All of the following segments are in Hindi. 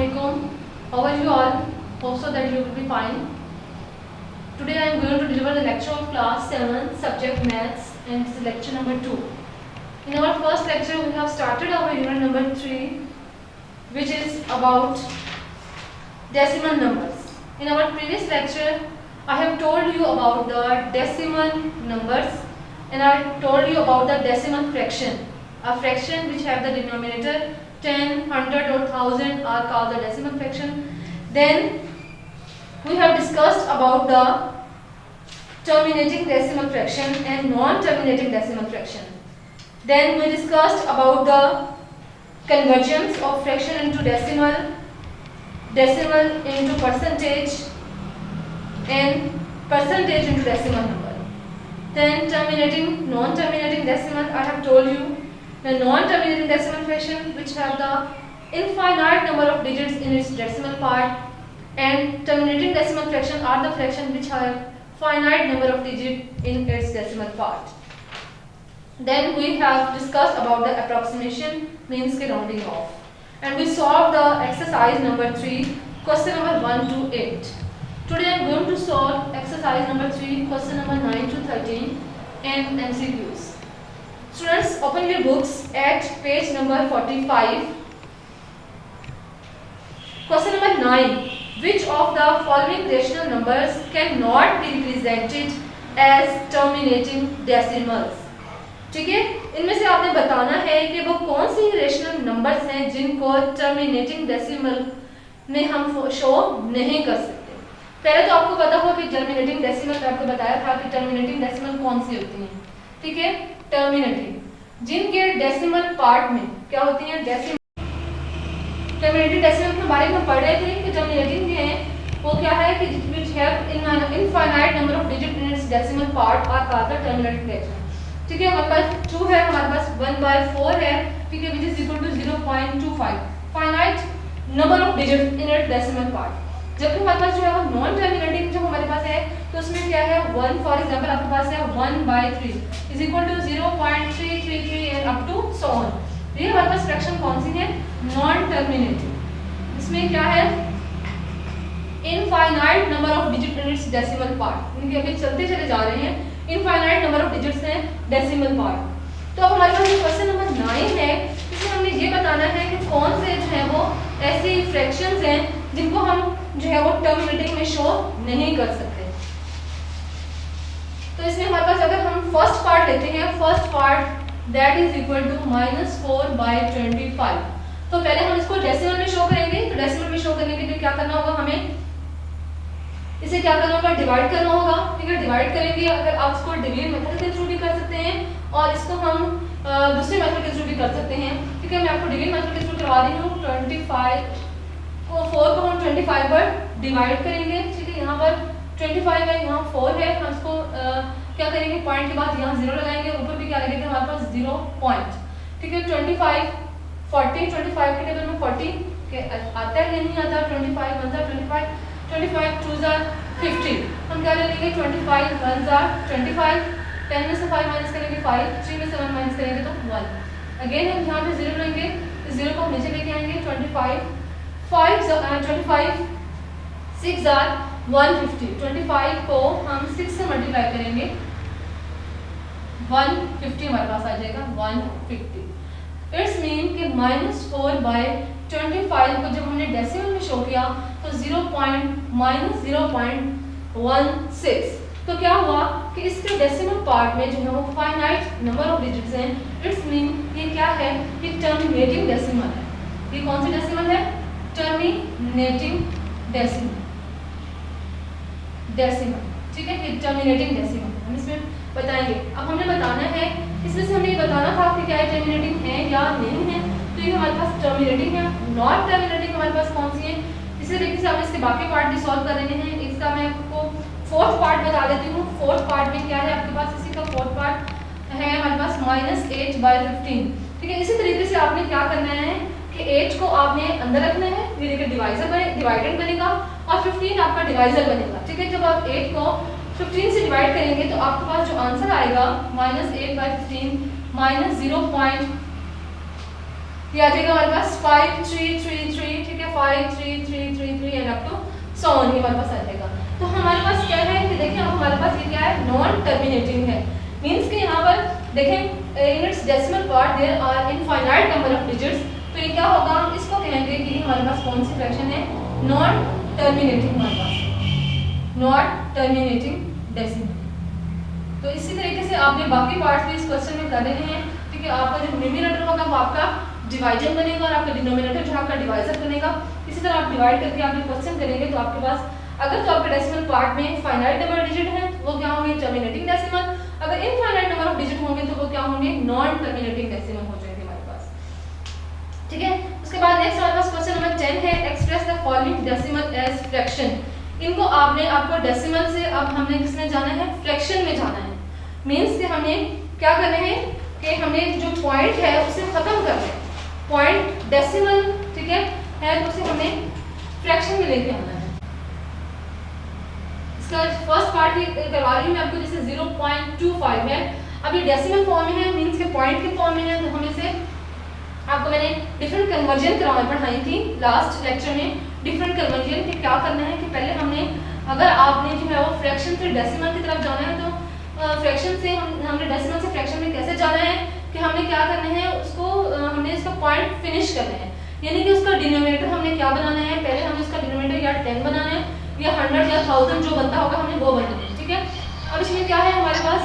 Assalamualaikum. How are you all? Hope so that you will be fine. Today I am going to deliver the lecture of class 7 subject maths, and this is lecture number 2. In our first lecture we have started our unit number 3, which is about decimal numbers. In our previous lecture I have told you about the decimal numbers and I told you about the decimal fraction. A fraction which have the denominator 10, 100 or 1000 are called the decimal fraction. Then we have discussed about the terminating decimal fraction and non-terminating decimal fraction. Then we discussed about the conversions of fraction into decimal, decimal into percentage, and percentage into decimal number. Then terminating, non-terminating decimal, I have told you the non-terminating decimal fraction which have the infinite number of digits in its decimal part, and terminating decimal fraction are the fraction which have finite number of digits in its decimal part. Then we have discussed about the approximation, means के rounding off, and we solved the exercise number 3, question number 1 to 8. Today I am going to solve exercise number 3, question number 9 to 13 and MCQs. Students, open your books at page number 45. Question number 9. Which of the following rational numbers cannot be represented as terminating decimals? ठीक है, इनमें से आपने बताना है कि वो कौन सी रेशनल नंबर्स हैं जिनको टर्मिनेटिंग डेसिमल में हम शो नहीं कर सकते. पहले तो आपको पता हो कि टर्मिनेटिंग डेसिमल, आपको बताया था कि टर्मिनेटिंग डेसिमल कौन सी होती हैं. ठीक है, टर्मिनेटिंग जिनके डेसिमल पार्ट में क्या होती हैं, टर्मिनेटिंग डेसिमल के बारे में पढ़ रहे थे कि टर्मिनेटिंग है वो क्या है कि which have infinite number of digit in its decimal part are called the terminating decimal. ठीक है, हमारे पास 2 है, हमारे पास 1/4 है. ठीक है, which is equal to 0.25 finite number of digit in its decimal part. जबकि हमारे पास जो है वो नॉन टर्मिनेटिंग जो हमारे पास है तो उसमें क्या है 1, फॉर एग्जांपल आपके पास है 1/3 is equal to 0.333 and up to so on. ये हमारे पास फ्रैक्शन कौन सी है, नॉन टर्मिनेटिंग. इसमें क्या है, infinite number of digit in its decimal part. इनके अभी चलते चले जा रहे हैं, इनफाइनाइट नंबर ऑफ डिजिट्स हैं डेसिमल पार्ट. तो अब हमारे पास क्वेश्चन नंबर 9 है, इसमें हमने ये बताना है कि कौन से जो है वो ऐसी फ्रैक्शंस हैं जिनको हम जो है वो टर्मिनेटिंग में शो नहीं कर सकते. तो इसमें हमारे पास अगर हम फर्स्ट पार्ट लेते हैं, first part that is equal to -4/25. तो पहले हम इसको डेसिमल में शो करेंगे. तो डेसिमल में शो करने के लिए क्या करना होगा, हमें इसे क्या करना होगा, डिवाइड करना होगा. ठीक है, डिवाइड करेंगे. अगर आप इसको डिवीजन मेथड के थ्रू भी कर सकते हैं और इसको हम दूसरे मेथड के थ्रू भी कर सकते हैं. ठीक है, मैं आपको डिवीजन मेथड के थ्रू करवा रही हूँ. 4 को हम 25 पर डिवाइड करेंगे. ठीक है, यहाँ पर 25 है, यहाँ 4 है. हम इसको क्या करेंगे, पॉइंट के बाद यहाँ 0 लगाएंगे, ऊपर भी क्या लगेगा हमारे पास 0 पॉइंट. ठीक है, 25 40 25 के टेबल में 40 के आता है या नहीं आता, 25 1 जा 25 25 2 जा 50. हम क्या ले लेंगे, 25 1 जा 25, 10 में से 5 माइनस करेंगे 5, 3 में से 1 माइनस करेंगे तो 1. अगेन हम यहाँ पे 0 लेंगे, इस 0 को हम नीचे लेके आएंगे. 25 6 जा 150. 25 को हम 6 से मल्टीप्लाई करेंगे, 150 हमारे पास आ जाएगा 150. इट्स मीन कि -4/25 को जब हमने डेसिमल में शो किया तो -0.16. तो क्या हुआ कि इसके डेसिमल पार्ट में जो है वो फाइनाइट नंबर ऑफ डिजिट्स हैं. इट्स मीन ये क्या है, ये टर्मिनेटिंग डेसिमल है. ये कौन सी डेसिमल है, टर्मिनेटिंग डेसिमल. ठीक है, ये टर्मिनेटिंग डेसिमल हम इसमें बताएंगे. अब हमने बताना है, इसमें से हमें ये बताना था कि क्या ये टर्मिनेटिंग है या नहीं है. तो ये हमारे पास टर्मिनेटिंग है. नॉट टर्मिनेटिंग हमारे पास कौन सी है, इसी तरीके से हम इसके बाकी पार्ट भी सॉल्व कर रहे हैं. इसका मैं आपको फोर्थ पार्ट बता देती हूँ. फोर्थ पार्ट में क्या है आपके पास, इसी का फोर्थ पार्ट है हमारे पास -8/15. ठीक है, इसी तरीके से आपने क्या करना है कि 8 को आपने अंदर रखना है, ये देखिए डिवाइडेंड बनेगा और 15 आपका डिवाइजर बनेगा. ठीक है, जब आप 8 को 15 से डिवाइड करेंगे तो आपके पास जो आंसर आएगा -8/15 -0.0 ये आ जाएगा हमारे पास 5 3 3 3, ठीक है, 5 3 3 3 3 and up to so on, ये हमारे पास आ जाएगा। तो हमारे पास क्या है कि देखिए अब हमारे पास ये क्या है, नॉन टर्मिनेटिंग है, मींस कि यहाँ पर देखें in its decimal part there are infinite number of digits, तो ये क्या होगा, हम इसको कहेंगे कि हमारे पास कौन सी फ्रैक्शन है, नॉन टर्मिनेटिंग, हमारे पास नॉट टर्मिनेटिंग डेसिमल। तो इसी तरीके से आपने बाकी पार्ट्स भी इस क्वेश्चन में कर रहे हैं, ठीक है। आपका जो न्यूमरेटर होगा वो आपका डिवाइजर बनेगा और आपका डिनोमिनेटर जो आपका डिवाइजर बनेगा। इसी तरह आप डिवाइड करके आपने क्वेश्चन करेंगे तो आपके पास अगर तो आपके डेसिमल पार्ट में फाइनाइट नंबर डिजिट है वो क्या होंगे, टर्मिनेटिंग डेसिमल, अगर इनफाइनाइट नंबर ऑफ डिजिट होंगे तो वो क्या होंगे, नॉन टर्मिनेटिंग डेसिमल हो जाएंगे हमारे पास, ठीक है। उसके बाद नेक्स्ट हमारे पास क्वेश्चन नंबर 10 है, express the following decimal as fraction. इनको आपको डेसिमल से अब हमने किसमें जाना है, फ्रैक्शन में जाना है, मींस कि हमें क्या करना है कि हमें जो पॉइंट है उसे खत्म करना है, पॉइंट डेसिमल, ठीक है तो उसे हमें फ्रैक्शन में लेके आना है। इसका फर्स्ट पार्ट ही करवा रही हूँ मैं आपको, जैसे 0.25 है, अब ये डेसिमल फॉर्म में है, मींस के पॉइंट के फॉर्म में है, तो हमें से आपको मैंने डिफरेंट कन्वर्जन पढ़ाई थी लास्ट लेक्चर में, डिफरेंट कन्वर्जन के क्या करना है कि पहले हमने, अगर आपने जो है वो फ्रैक्शन से डेसिमल की तरफ जाना है तो फ्रैक्शन से हमने डेसिमल से फ्रैक्शन में कैसे जाना है कि हमने क्या करना है, उसको हमने इसका पॉइंट फिनिश करना है, यानी कि उसका डिनोमिनेटर हमने क्या बनाना है, पहले हमें उसका डिनोमिनेटर या 10 बनाना है या 100 या 1000 जो बनता होगा हमें वो बनाना है, ठीक है। अब इसमें क्या है, हमारे पास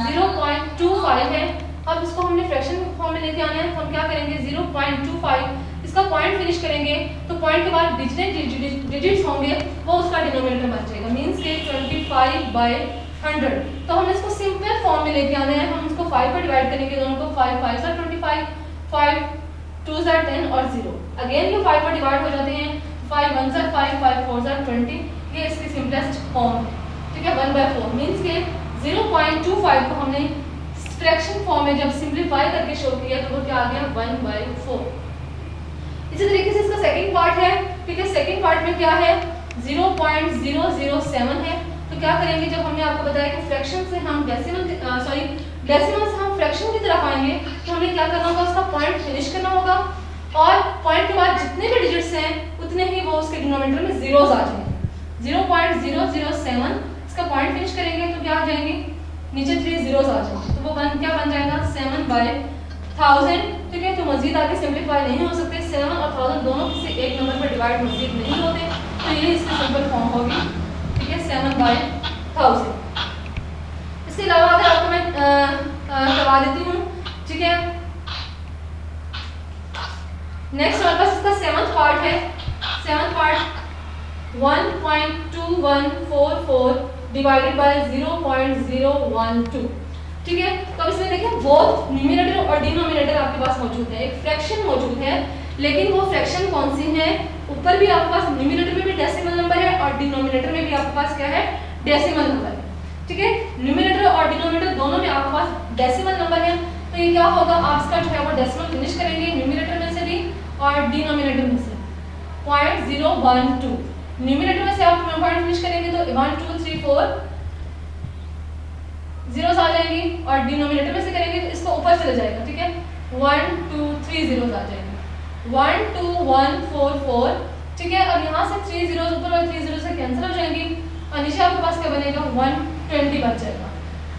0.25 है, अब इसको हमने फ्रैक्शन फॉर्म में लेके आना है, तो हम क्या करेंगे 0.25 इसका पॉइंट फिनिश करेंगे, तो पॉइंट के बाद जितने डिजिट्स होंगे वो उसका डिनोमिनेटर बन जाएगा, मींस के 25/100। तो हम इसको सिंपल फॉर्म में लेके आना है, हम इसको 5 पर डिवाइड करेंगे, दोनों को 5 5 are 25, 5 2 are 10 और 0, अगेन ये 5 पर डिवाइड हो जाते हैं, 5 1 are 5, 5 4 are 20, ये इसकी सिंपलेस्ट फॉर्म, ठीक है, 1/4, मींस के 0.25 को हमने फ्रैक्शन फॉर्म में जब सिंपलीफाई करके शो किया तो वो क्या आ गया, 1/4। इसी तरीके से इसका सेकंड पार्ट है, ठीक है, सेकंड पार्ट में क्या है, 0.007 है, तो क्या करेंगे, जब हमने आपको बताया कि फ्रैक्शन से हम डेसिमल से हम फ्रैक्शन की तरफ आएंगे तो हमें क्या करना होगा, उसका पॉइंट फिनिश करना होगा और पॉइंट के बाद जितने भी डिजिट्स हैं उतने ही वो उसके डिनोमिनेटर में जीरोस आ जाएंगे। 0.007 इसका पॉइंट फिनिश करेंगे तो क्या आ जाएंगे, नीचे 3 जीरोस आ जाएंगे, तो वो क्या बन जाएगा 7/1000, ठीक है। तो मजीद आगे सिंपलीफाई नहीं हो सकते, 7 और 1000 दोनों किसी एक नंबर पर डिवाइड मजीद नहीं होते, तो ये इसकी सिंपल फॉर्म होगी, ठीक है, 7/1000। इसके अलावा अगर आपको मैं करवा देती हूँ, ठीक है, नेक्स्ट हमारे पास इसका 7th पार्ट है, 7th पार्ट 1.2144 डिवाइडेड बाय 0.012, ठीक है। तो अब इसमें देखिए बोथ न्यूमरेटर और डिनोमिनेटर आपके पास मौजूद है, एक फ्रैक्शन मौजूद है, लेकिन वो फ्रैक्शन कौन सी है, ऊपर भी आपके पास न्यूमरेटर में भी डेसिमल नंबर है और डिनोमिनेटर में भी आपके पास क्या है, डेसिमल नंबर है, ठीक है। न्यूमरेटर और डिनोमिनेटर दोनों में आपके पास डेसिमल नंबर है, तो ये क्या होगा, आप इसका जो है वो डेसिमल फिनिश करेंगे न्यूमरेटर में से भी और डिनोमिनेटर में से 0.012, न्यूमरेटर में से आप पॉइंट फिनिश करेंगे तो 1 2 3 4 जीरोस आ जाएंगी और डिनोमिनेटर में से करेंगे तो इसको ऊपर चले जाएगा, ठीक है, 1 2 3 जीरोस आ जाएंगे, 1 2 1 4 4, ठीक है। और यहाँ से 3 जीरोस ऊपर और 3 जीरो से कैंसिल हो जाएंगी और नीचे आपके पास क्या बनेगा, 120 बच जाएगा,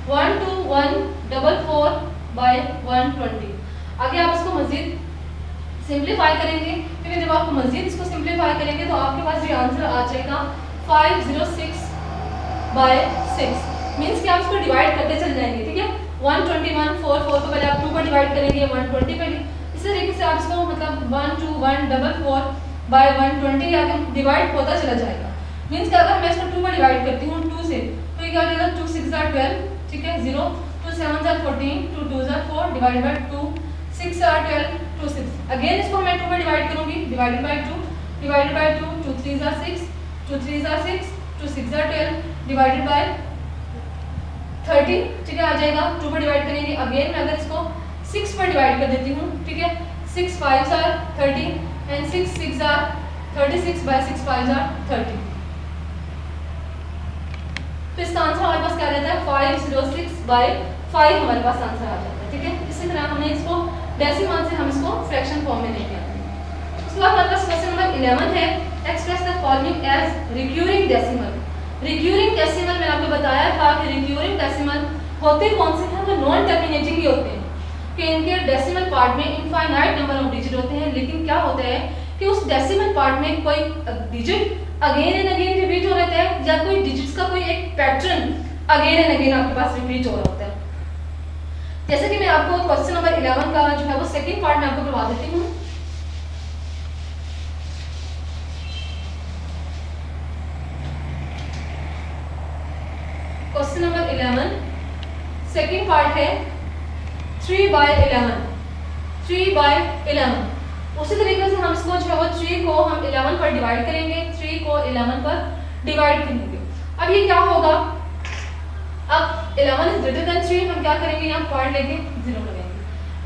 12144/120। आगे आप इसको मजीद सिंपलीफाई करेंगे, क्योंकि जब आप मजीद इसको सिंपलीफाई करेंगे तो आपके पास ये आंसर आ जाएगा 506/6, मींस कि आप इसको डिवाइड करते चले जाएंगे, ठीक है। 12144 को पहले आप 2 पर डिवाइड करेंगे, 120 पर, इसी तरीके से आप इसको मतलब 12144/120 आगे डिवाइड होता चला जाएगा, मींस कि अगर मैं इसको 2 पर डिवाइड करती हूँ 2 से तो ये क्या हो जाएगा, 2 6 are 12, ठीक है, 0 2 7 are 14, 2 2 are 4 divide by 2 6 are 12, 2 6, again इसको मैं 2 पर डिवाइड करूंगी, divided by 2 divided by 2 2 3 are 6, 2 3 are 6, 2 6 are 12 divided by 30, ठीक है, आ जाएगा। 2 पर डिवाइड करेंगे, अगेन मैं अगर इसको 6 पर डिवाइड कर देती हूँ, ठीक है, 6 5 are 30 एंड 6 6 are 36/6 5 are 30, तो इसका आंसर हमारे पास क्या रहता है, 506/5 हमारे पास आंसर आ जाता है, ठीक है। इसी तरह हमने इसको डेसिमल से हम इसको फ्रैक्शन फॉर्म में लेके आते हैं। उसके बाद हमारे पास क्वेश्चन नंबर 11 है, express the following as recurring decimal. Recurring decimal मैंने आपको बताया था कि रिक्यूरिंग डेसिमल होते कौन से हैं, वो नॉन टर्मिनेटिंग ही होते हैं कि इनके डेसिमल पार्ट में इनफाइनाइट नंबर ऑफ डिजिट होते हैं, लेकिन क्या होता है कि उस डेसिमल पार्ट में कोई digit again and again repeat हो रहता है या कोई डिजिट्स का कोई एक पैटर्न अगेन एंड अगेन आपके पास रिपीट हो रहा होता है। जैसे कि मैं आपको क्वेश्चन नंबर 11 का जो है वो सेकंड पार्ट में आपको करवा देती हूँ। क्वेश्चन नंबर 11 सेकंड पार्ट है 3/11। 3/11 उसी तरीके से हम इसको जो है वो 3 को हम 11 पर डिवाइड करेंगे, 3 को 11 पर डिवाइड करेंगे। अब ये क्या होगा, अब 11 इज ग्रेटर देन 3, हम क्या करेंगे, यहाँ पॉइंट लेके 0 लगाएंगे।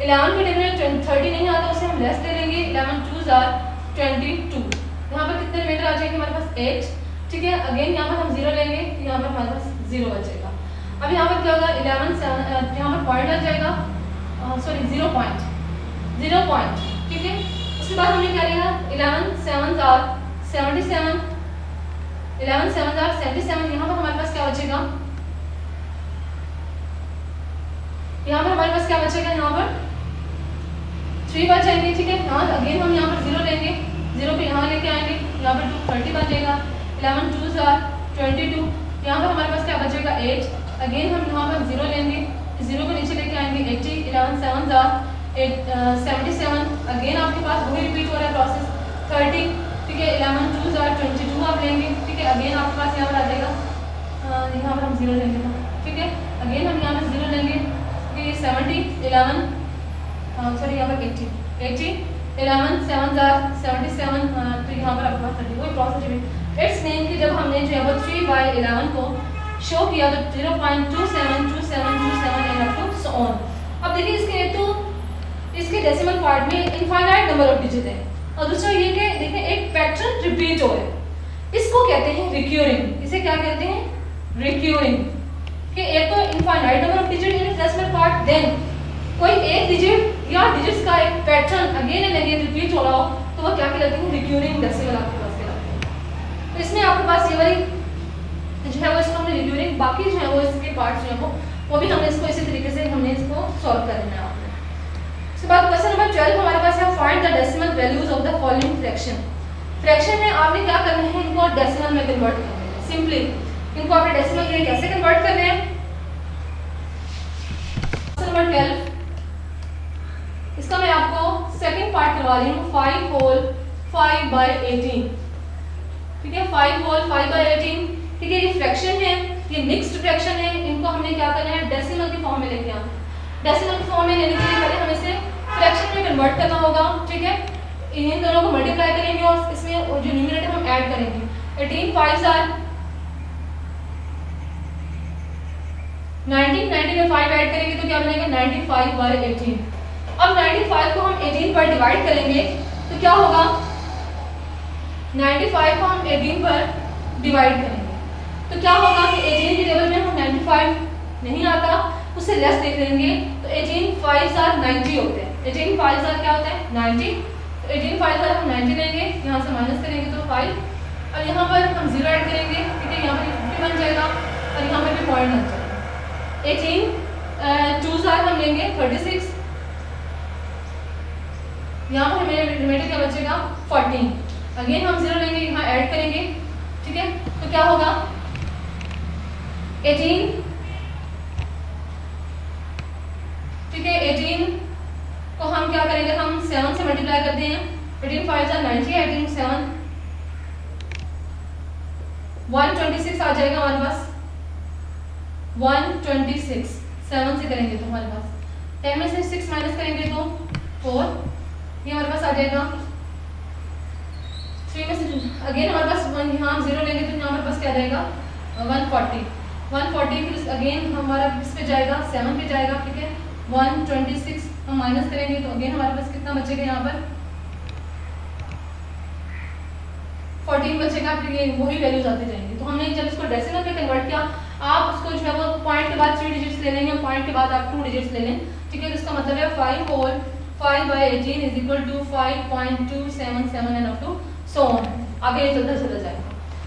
11 के डिविडेंड 30 नहीं आता, उसे हम लेस ले लेंगे। 11 2s are 22। यहाँ पर कितने रिमाइंडर आ जाएंगे हमारे पास 8, ठीक है। अगेन यहाँ पर हम 0 लेंगे, यहाँ पर हमारे पास 0 बचेगा। अब यहाँ पर क्या होगा, 11 यहाँ पर पॉइंट लग जाएगा, सॉरी 0 पॉइंट, ठीक है। उसके बाद हमने क्या लिया, 11 7s are 77, 11 7s are 77। यहाँ पर हमारे पास क्या बचेगा, यहाँ पर हमारे पास क्या बचेगा, यहाँ पर 3 बच जाएंगे, ठीक है। यहाँ अगेन हम यहाँ पर 0 लेंगे, 0 को यहाँ लेके आएंगे, यहाँ पर 30 बन जाएगा। 11 2s are 22, यहाँ पर हमारे पास क्या बचेगा 8। अगेन हम यहाँ पर 0 लेंगे, 0 को नीचे लेके आएंगे 80। 11 7s are 77। अगेन आपके पास वही रिपीट हो रहा है प्रोसेस 30, ठीक है। 11 2s are 22 आप लेंगे, ठीक है। अगेन आपके पास यहाँ पर आ जाएगा, यहाँ पर हम 0 लेंगे, ठीक है। अगेन हम यहाँ पर 0 लेंगे, 70 11 सॉरी यहाँ पर 80 11 7s are 77, तो यहाँ पर आपके पास 30 वही प्रोसेस रिपीट। इट्स मीन कि जब हमने जो है वो 3/11 को शो किया तो 0.272727 and up to so on. अब देखिए इसके तो इसके डेसिमल पार्ट में इनफाइनाइट नंबर ऑफ डिजिट है, और दूसरा ये कि देखिए एक पैटर्न रिपीट हो रहा है, इसको कहते हैं रिक्यूरिंग। इसे क्या कहते हैं, रिक्यूरिंग। कि एक तो infinite number of digit in decimal part, then कोई एक डिजिट या डिजिट्स का एक pattern again and again repeat हो रहा हो, तो वो क्या कहलाते हैं, रिक्यूरिंग डेसिमल आपके पास कहलाते हैं। तो इसमें आपके पास ये वाली जो है वो इसको हमने रिक्यूरिंग, बाकी जो है वो इसके पार्ट्स जो है वो भी हमने इसको इसी तरीके से हमने इसको सॉल्व करना है आपने। उसके बाद क्वेश्चन नंबर 12 हमारे पास है, find the decimal values of the following fraction. Fraction है, आपने क्या करना है, इनको डेसिमल में कन्वर्ट करना है। सिंपली इनको आपने डेसिमल में कैसे कन्वर्ट करना है, क्वेश्चन नंबर 12 इसका मैं आपको सेकंड पार्ट करवा रही हूँ, 5 होल 5/18, ठीक है। 5 होल 5/18, ठीक है। ये फ्रैक्शन है, ये मिक्स्ड फ्रैक्शन है, इनको हमने क्या करना है, डेसिमल के फॉर्म में लेके आना। डेसिमल के फॉर्म में लेने के लिए पहले हमें इसे फ्रैक्शन में कन्वर्ट करना होगा, ठीक है। इन दोनों को मल्टीप्लाई करेंगे और इसमें जो न्यूमरेटर हम ऐड करेंगे। 18 5s are 19, 90 में 5 ऐड करेंगे तो क्या बनेगा, 95/18। अब 95 को हम 18 पर डिवाइड करेंगे तो क्या होगा, 95 को हम 18 पर डिवाइड करेंगे तो क्या होगा कि 18 के टेबल में हम 95 नहीं आता, उससे लेस देख लेंगे तो 18 5s are 90 होते हैं। 18 5s are क्या होता है, 90। तो 18 5s are हम 90 लेंगे, यहाँ से माइनस करेंगे तो 5, और यहाँ पर हम 0 ऐड करेंगे, ठीक है। यहाँ पर 50 बन जाएगा और यहाँ पर भी पॉइंट बन जाएगा। 18 2s are हम लेंगे 36, यहाँ पर हमें रिमाइंडर क्या बचेगा 14। अगेन हम 0 लेंगे, यहाँ ऐड करेंगे, ठीक है। तो क्या होगा 18, ठीक है। 18 को हम क्या करेंगे, हम 7 से मल्टीप्लाई करते हैं। 18 5s are 90, 18 7 126 आ जाएगा हमारे पास, 126 7 से करेंगे तो हमारे पास 10 में से 6 माइनस करेंगे तो 4, ये हमारे पास आ जाएगा। 3 में से अगेन हमारे पास 1, यहाँ हम 0 लेंगे तो यहाँ हमारे पास क्या जाएगा 140 फिर अगेन हमारा इस पे जाएगा 7 पे जाएगा, ठीक है। 126 हम माइनस करेंगे तो अगेन हमारे पास कितना बचेगा, यहाँ पर 14 बचेगा, फिर ये वही वैल्यूज आते जाएंगे। तो हमने जब इसको डेसिमल में कन्वर्ट किया, आप उसको जो है वो पॉइंट के बाद 3 डिजिट्स ले लेंगे, पॉइंट के बाद आप 2 डिजिट्स ले लें, ठीक है। तो इसका मतलब है 5 whole 5/18 is equal to 5.277 and up to so on. आगे ये चलता चला जाएगा।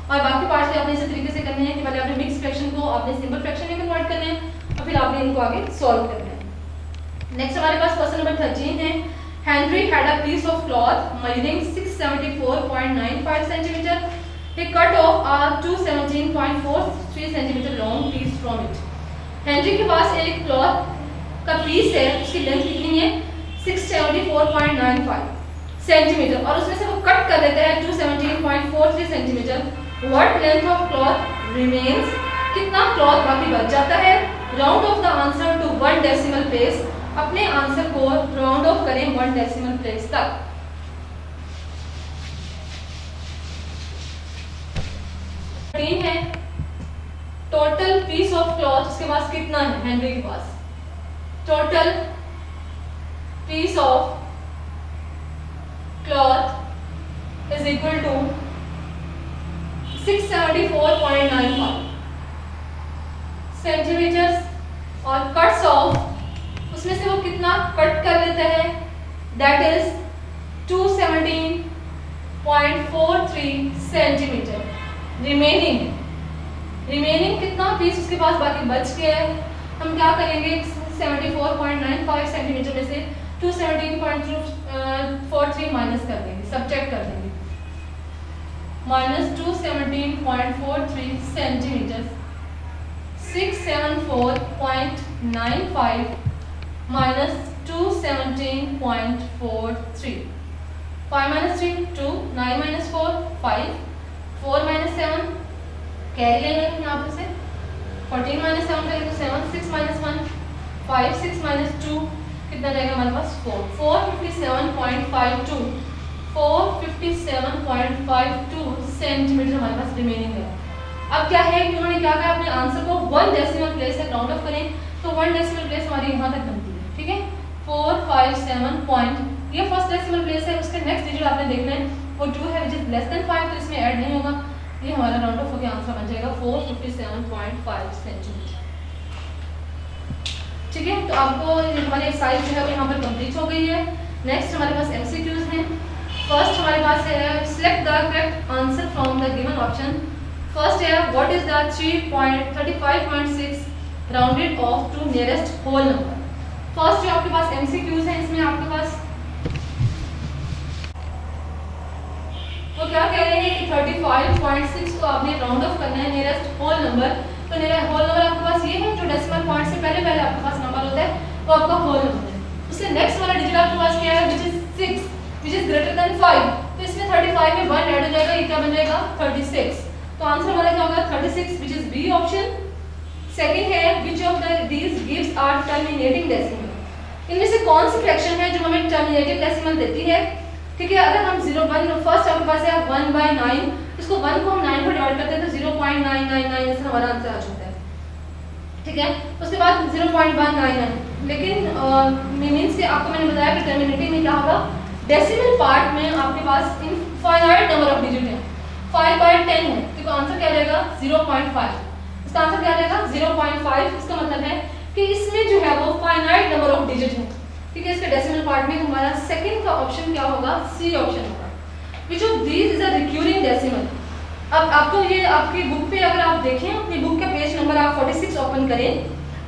और बाकी पार्ट्स आपने इसी तरीके से करने हैं कि पहले आपने मिक्स फ्रैक्शन को आपने सिंपल फ्रैक्शन में कन्वर्ट करने हैं और फिर आपने इनको आगे सॉल्व करना है। नेक्स्ट हमारे पास क्वेश्चन नंबर 13 है। Henry had a piece of cloth measuring 674.95 centimetre. He cut off a 217.43 centimetre long piece from it. Henry के पास एक क्लॉथ का पीस है, उसकी लेंथ कितनी है 674.95 सेंटीमीटर और उसमें से वो कट कर लेते हैं 217.43 centimetre. What length of cloth remains, कितना क्लॉथ बाकी बच जाता है। Round off the answer to 1 decimal place, अपने आंसर को राउंड ऑफ करें 1 डेसिमल प्लेस तक। है टोटल पीस ऑफ क्लॉथ उसके पास कितना है हेनरी के पास। Total piece of cloth is equal to 674.95 centimetre और कट्स ऑफ उसमें से वो कितना कट कर लेते हैं दैट इज 217.43 सेंटीमीटर। रिमेनिंग कितना पीस उसके पास बाकी बच गया है। हम क्या करेंगे 74.95 सेंटीमीटर में से 217.43 माइनस कर देंगे, सब्ट्रैक्ट कर देंगे। Minus 217.43 centimetre 674.95 minus 217.43 5 minus 3 2 9 minus 4 5 4 minus 7 carry लेंगे यहाँ पे से 14 minus 7 करेंगे तो 7 6 minus 1 5 6 minus 2 कितना रहेगा हमारे पास 4 457.52 सेंटीमीटर हमारे पास रिमेनिंग है। अब क्या है कि उन्होंने क्या कहा अपने आंसर को 1 डेसिमल प्लेस से राउंड ऑफ करें तो 1 डेसिमल प्लेस हमारी यहाँ तक बनती है। ठीक है 457 पॉइंट ये फर्स्ट डेसिमल प्लेस है, उसके नेक्स्ट डिजिट आपने देखना है वो 2 है विच इज लेस देन 5 तो इसमें ऐड नहीं होगा, ये हमारा राउंड ऑफ होकर आंसर बन जाएगा 457.5 सेंटीमीटर। ठीक है तो आपको हमारी एक्सरसाइज जो है वो यहाँ पर कंप्लीट हो गई है। नेक्स्ट हमारे पास एमसीक्यूज हैं। फर्स्ट हमारे पास है select the correct answer from the given option. First है what is the 3.35.6 rounded off to nearest whole number. First जो आपके पास एमसीक्यूज है इसमें आपके पास तो क्या कह रहे हैं कि 35.6 को आपने राउंड ऑफ करना है नियरेस्ट होल नंबर। तो नियरेस्ट होल नंबर आपके पास ये है जो डेसिमल पॉइंट से पहले आपके पास नंबर होता है वो आपका होल नंबर है। उससे नेक्स्ट वाला डिजिट आपके पास क्या है which is 6 which is greater than 5 तो इसमें 35 में 1 ऐड हो जाएगा, ये क्या बन जाएगा 36। तो आंसर हमारा क्या होगा 36 which is B option. Second है which of these gives are terminating decimal. इनमें से कौन सी फ्रैक्शन है जो हमें टर्मिनेटिंग डेसिमल देती है। ठीक है अगर हम 0.1 फर्स्ट आपके पास है 1/9 इसको 1 को हम 9 पर डिवाइड करते हैं तो 0.999 ऐसा हमारा आंसर आ जाता है। ठीक है उसके बाद 0.199 लेकिन मींस के आपको मैंने बताया कि टर्मिनेटिंग में क्या होगा डेसिमल पार्ट में आपके पास इनफाइनाइट नंबर ऑफ डिजिट है 5/10 है तो आंसर क्या रहेगा 0.5। इसका आंसर क्या रहेगा 0.5। इसका मतलब है कि इसमें जो है वो फाइनाइट नंबर ऑफ डिजिट है। ठीक है इसके डेसिमल पार्ट में हमारा सेकंड का ऑप्शन क्या होगा सी ऑप्शन होगा। विच of these is a recurring decimal. अब आपको ये आपकी बुक पे अगर आप देखें अपनी बुक का पेज नंबर आप 46 ओपन करें।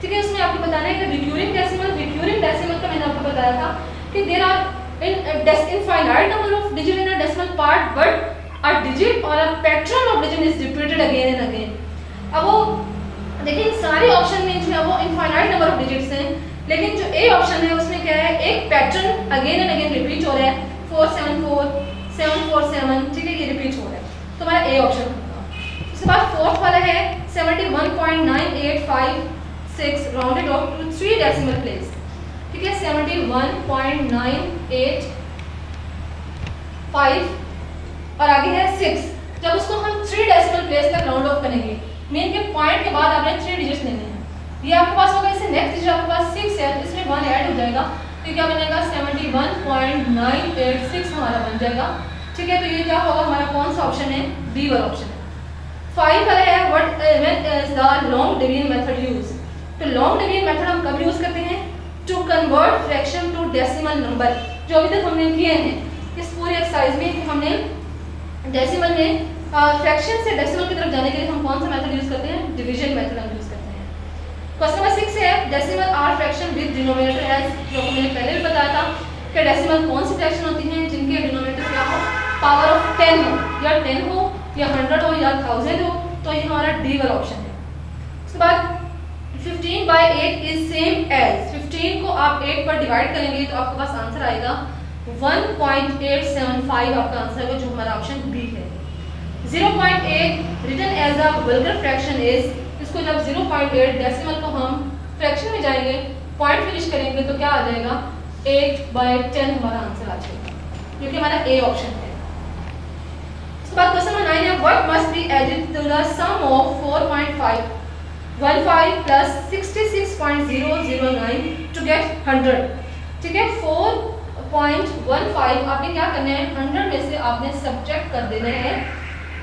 ठीक है उसमें आपको बताना है कि रिक्यूरिंग डेसिमल का मैंने आपको बताया था कि there are infinite number of digit in a decimal part but a digit or a pattern of digit is repeated again and again. अब वो देखिए सारे ऑप्शन में जो है वो इनफाइनाइट नंबर ऑफ डिजिट्स हैं लेकिन जो ए ऑप्शन है उसमें क्या है एक pattern again and again repeat हो रहा है 474 747 ठीक है ये रिपीट हो रहा है तो हमारा ए ऑप्शन होगा। उसके बाद फोर्थ वाला है 71.9856 rounded off to 3 decimal place. ठीक है 71.985 और आगे है 6। जब उसको हम 3 डेसिमल प्लेस तक राउंड ऑफ करेंगे मेन के पॉइंट के बाद आपने 3 डिजिट्स लेने हैं। ये आपके पास होगा इससे नेक्स्ट डिजिट आपके पास 6 है इसमें 1 ऐड हो जाएगा तो क्या बनेगा 71.986 हमारा बन जाएगा। ठीक है तो ये क्या होगा हमारा कौन सा ऑप्शन है बी वाला ऑप्शन है। 5 वाला है what is the long division method use. तो लॉन्ग डिवीजन मेथड हम कब यूज करते हैं to convert fraction to decimal number. जो अभी तक हमने किए हैं इस पूरे एक्सरसाइज में, हमने डेसिमल में फ्रैक्शन से डेसिमल की तरफ जाने के लिए हम कौन सा मेथड यूज करते हैं? डिवीजन मेथड हम यूज करते हैं। क्वेश्चन नंबर 6 है decimal are fraction with denominator as, जो हमने पहले भी बताया था कि डेसिमल कौन सी फ्रैक्शन होती हैं जिनके डिनोमिनेटर क्या हो, पावर ऑफ 10 हो, या 10 हो या 100 हो या 1000 हो। तो ये हमारा डी वाला ऑप्शन है। उसके बाद 15/8 इज सेम एज, 15 को आप 8 पर डिवाइड करेंगे तो आपके पास आंसर आएगा 1.875 आपका आंसर है, जो हमारा ऑप्शन बी है। 0.8 written as a vulgar fraction is, इसको जब 0.8 डेसिमल को हम फ्रैक्शन में जाएंगे, पॉइंट फिनिश करेंगे तो क्या आ जाएगा 8/10 हमारा आंसर आ जाएगा, जो कि हमारा ए ऑप्शन है। उसके बाद क्वेश्चन नंबर 9 है what must be added to the sum of 4.515 plus 66.009 to get 100। ठीक है, 4.15 आपने क्या करना है, 100 में से आपने सब्ट्रैक्ट कर देना है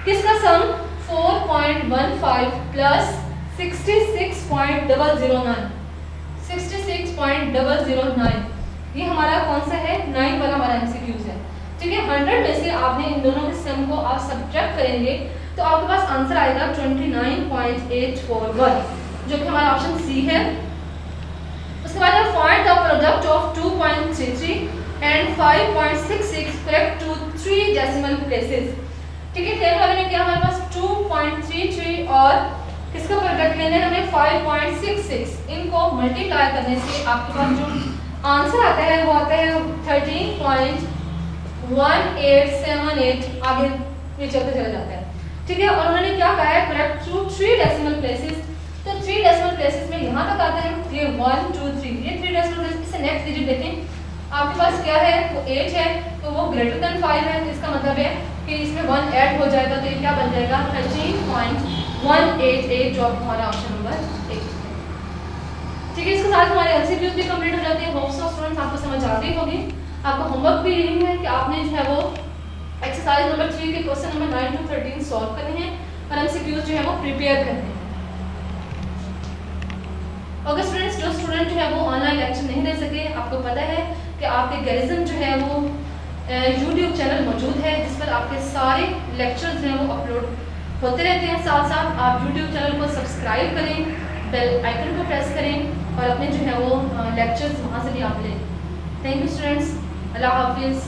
किसका सम, 4.15 प्लस 66.009, 66.009 ये हमारा कौन सा है, 9 वाला हमारा एमसीक्यूज है। ठीक है, 100 में से आपने इन दोनों के सम को आप सब्ट्रैक्ट करेंगे तो आपके पास आंसर आएगा 29.841, जो कि हमारा ऑप्शन सी है। उसके बाद find the product of 2.33 and 5.66 correct to 3 decimal places. ठीक है, टेबल वाले में क्या हमारे पास 2.33 और किसका प्रोडक्ट लेना है हमें 5.66, इनको मल्टीप्लाई करने से आपके पास जो आंसर आता है वो आता है 13.1878, आगे ये चलते चला जाता है। ठीक है, और उन्होंने क्या कहा है करेक्ट टू 3 डेसिमल प्लेसेस, तो 3 डेसिमल प्लेसेस में यहाँ तक आता है ये 1 2 3, ये 3 डेसिमल प्लेसेस। इससे नेक्स्ट डिजिट देखें आपके पास क्या है, वो 8 है तो वो ग्रेटर देन 5 है, तो इसका मतलब है कि इसमें 1 ऐड हो जाएगा तो ये क्या बन जाएगा 13.188, जो हमारा ऑप्शन नंबर 1 है। ठीक है, इसके साथ हमारे एमसीक्यूज भी कंप्लीट हो जाते हैं। होप सो स्टूडेंट्स आपको समझ आ गई होगी। आपका होमवर्क भी यही है कि आपने जो है वो एक्सरसाइज नंबर 3 के क्वेश्चन नंबर 9 to 13 सॉल्व करने हैं और एमसीक्यूज जो है वो प्रिपेयर करने हैं। ओके स्टूडेंट्स, जो स्टूडेंट जो है वो ऑनलाइन लेक्चर नहीं दे सके, आपको पता है कि आपके गैरिज्म जो है वो यूट्यूब चैनल मौजूद है जिस पर आपके सारे लेक्चर्स जो हैं वो अपलोड होते रहते हैं। साथ साथ आप यूट्यूब चैनल को सब्सक्राइब करें, बेल आइकन को प्रेस करें और अपने जो है वो लेक्चर्स वहाँ से भी आप लें। थैंक यू स्टूडेंट्स, अल्लाह हाफिज़।